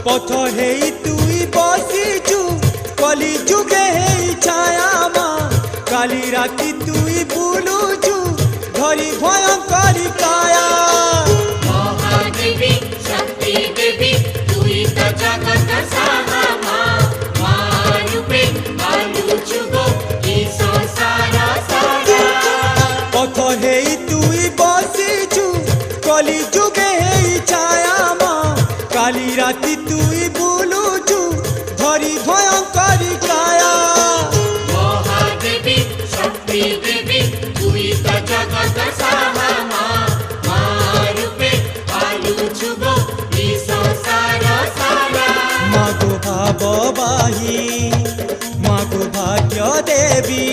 পথ হেই তুই বসিছু কলি যুগে হেই ছায়া মা কালি রাতি তুই বুলুছু ধরি ভয়ঙ্করী কায়া মহাদেবী শক্তি দেবী তুই তো জগত সাহা মা মা রূপে আলুছু গো এই সংসার সারা পথ হেই তুই বসিছু কলি যুগে হেই ছায়া মা কালি রাতি তুই বুলুছু ধরি ভয়ঙ্করী কায়া মহাদেবী শক্তি দেবী তুই তো জগত সাহা মা মা রূপে আলুছু গো এই সংসার সারা মাগো ভাববাহী মাগো ভাগ্য দেবী